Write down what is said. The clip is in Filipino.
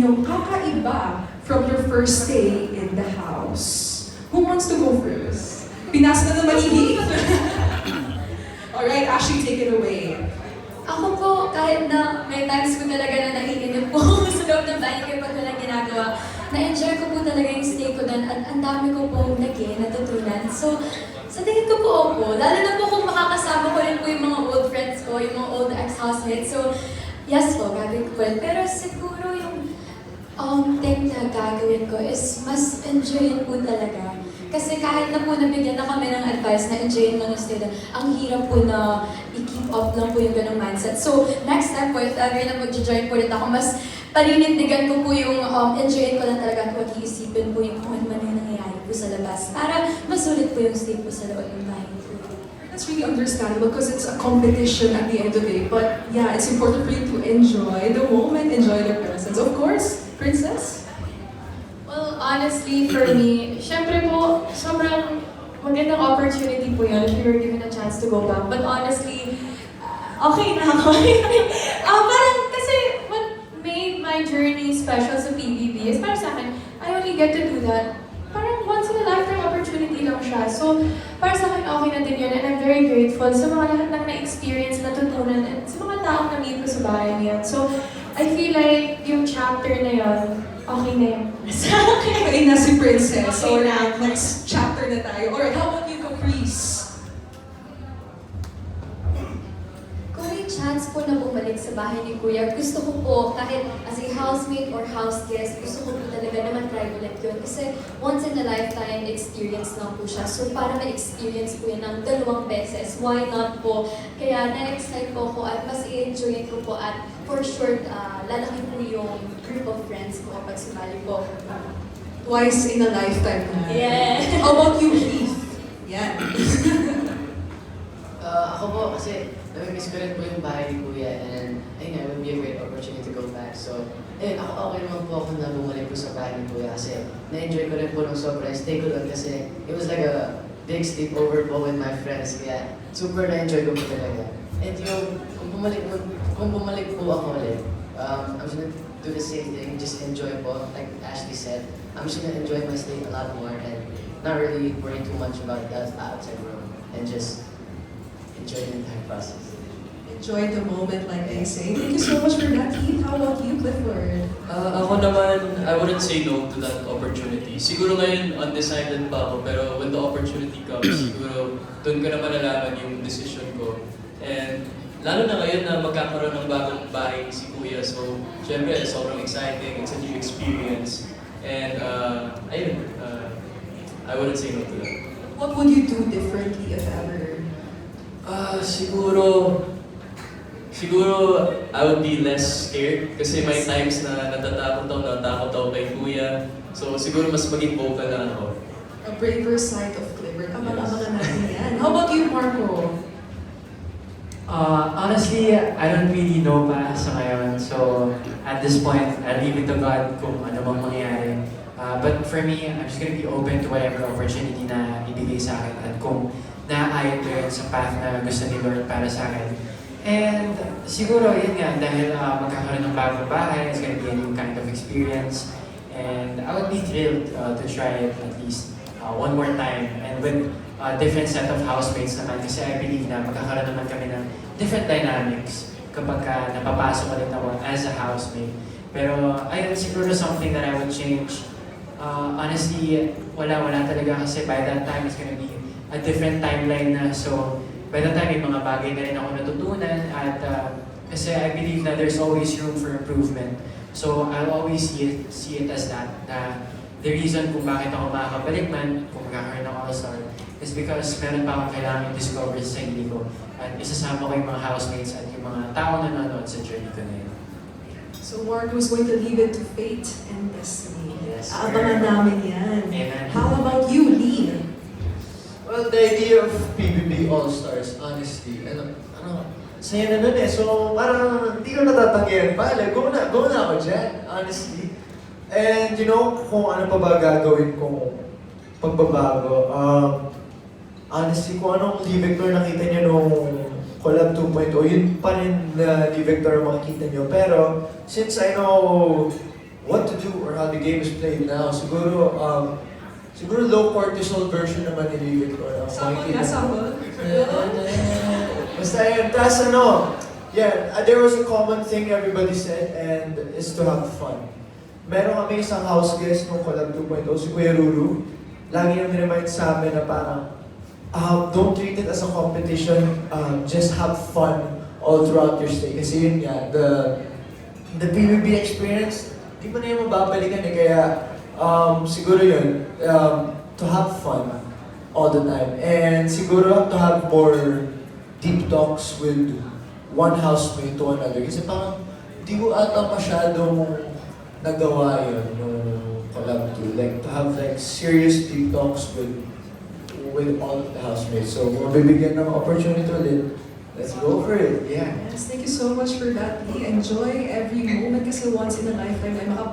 ninyong kakaiba from your first day in the house? Who wants to go first? Pinas na naman hindi. Alright, Ashley, take it away. Ako po, kahit na may times ko talaga na nanginginig po ako sa loob ng bahay kapag walang ginagawa, na-enjoy ko po talaga yung stay ko doon at ang dami ko pong natutunan. So, sa tingin ko po ako, lalo na po kung makakasama ko rin po yung mga old friends ko, yung mga old ex-housemates. So, yes po, gagawin ko po yun. Pero siguro yung thing na gagawin ko is mas enjoyin po talaga. Kasi kahit na po nabigyan na kami ng advice na enjoyin lang yung stay doon, ang hirap po na i-keep up lang po yung ganong mindset. So, next time po, if ever na mag-join po ulit ako, mas paninindigan ko po yung enjoyin ko lang talaga at mag-iisipin po yung kung ano man yung nangyayari po sa labas para masulit po yung stay po sa loob ng bahay po. That's really understandable because it's a competition at the end of the day. But yeah, it's important for you to enjoy the moment, enjoy the presence. Of course, Princess? Well, honestly, for me, syempre po, sobrang magandang opportunity po yun if you were given a chance to go back. But honestly, okay na ako. Parang kasi what made my journey special sa PBB is para sa akin, I only get to do that. Parang once in a lifetime opportunity lang siya. So, para sa akin, okay na din yun. And I'm very grateful sa mga lahat ng na-experience, natutunan, and sa mga taong na-meet ko sa bahay niyan. So, I feel like yung chapter na yun, okay na yun. Okay na si Princess. Okay So, na. next chapter na tayo. Alright, how about you, Caprice? Kung may chance po na bumalik sa bahay ni Kuya, gusto ko po, kahit as a housemate or house guest, gusto ko po talaga naman try ulit yun. Kasi once in a lifetime experience lang po siya. So para ma-experience po yan ng 2 beses, why not po? Kaya na-excite po ako at mas i-enjoy ko po at for sure, lalaki po yung group of friends ko kapag sumali po. Twice in a lifetime na. Yeah! How about you, Heath? Yan. Ako po kasi nami-miss ko rin po yung bahay ni Kuya and ayun nga, it would be a great opportunity to go back. So, ayun, ako okay naman po ako na bumalik po sa bahay ni Kuya kasi na-enjoy ko rin po ng sobra. Stay ko doon kasi it was like a big sleepover po with my friends kaya super na-enjoy ko po talaga. And yung, kung bumalik po ako ulit, I'm just gonna do the same thing, just enjoy po, like Ashley said. I'm just gonna enjoy my stay a lot more and not really worry too much about that outside world and just enjoy the entire process. Enjoy the moment, like I say. Thank you so much for that, Heath. How about you, Clifford? Ako naman, I wouldn't say no to that opportunity. Siguro ngayon, undecided pa ako, pero when the opportunity comes, siguro doon ko na malalaman yung decision ko. And lalo na ngayon na magkakaroon ng bagong bahay si Kuya, so syempre, sobrang exciting, it's a new experience. And ayun, I wouldn't say no to that. What would you do differently, if ever? Siguro I would be less scared kasi may times na natatakot ako kay Kuya. So siguro mas maging vocal na ako. A braver side of Clifford. Abangan natin yan. How about you, Marco? Honestly, I don't really know pa sa ngayon. So, at this point, I'll leave it to God kung ano bang mangyayari. But for me, I'm just gonna be open to whatever opportunity na ibigay sa akin at kung naaayon ko yun sa path na gusto ni Lord para sa akin. And siguro, yun nga, dahil magkakaroon ng bagong bahay, it's gonna be a new kind of experience. And I would be thrilled to try it at least one more time. And with a different set of housemates naman kasi I believe na magkakaroon naman kami ng different dynamics kapag napapasok ulit ako as a housemate. Pero ayun, siguro something that I would change. Honestly, wala talaga kasi by that time it's gonna be a different timeline na. So by that time may mga bagay na rin ako natutunan at kasi I believe na there's always room for improvement. So I'll always see it as that, na the reason kung bakit ako makakabalik man, kung magkakaroon ng All-Star, is because meron pa akong kailangan i-discover sa sarili ko. At isasama ko yung mga housemates at yung mga tao na nanonood sa journey ko na yun. So Marco is going to leave it to fate and destiny. Yes, Abangan namin yan. Amen. How about you, Lee? Well, the idea of PBB All-Stars, honestly, saya na nun eh. So, parang hindi ko natatanggihan pa. Like, go na ako dyan, honestly. And you know, kung ano pa ba gagawin kong pagbabago, honestly, kung anong Lee Victor nakita niyo nung Collab 2.0, yun pa rin na Lee Victor makikita niyo. Pero, since I know what to do or how the game is played now. Siguro, siguro low cortisol version naman ni Livid ko. Sample nga, sample. Basta yun. Tapos ano, yeah, there was a common thing everybody said and it's to have fun. Meron kami isang house guest nung Collab 2.0, si Kuya Ruru. Lagi niyang remind sa amin na parang, don't treat it as a competition, just have fun all throughout your stay. Kasi yun nga, the PBB experience, di mo na yung mababalikan eh. Kaya siguro yun, to have fun all the time. And siguro to have more deep talks with one housemate to another. Kasi parang di ko ata masyadong nagawa yun nung Collab 2. Like to have like serious deep talks with all of the housemates. So kung mabibigyan ng opportunity ulit, let's go for it. Yeah. Yes, thank you so much for that. Lee. Enjoy every moment kasi once in a lifetime ay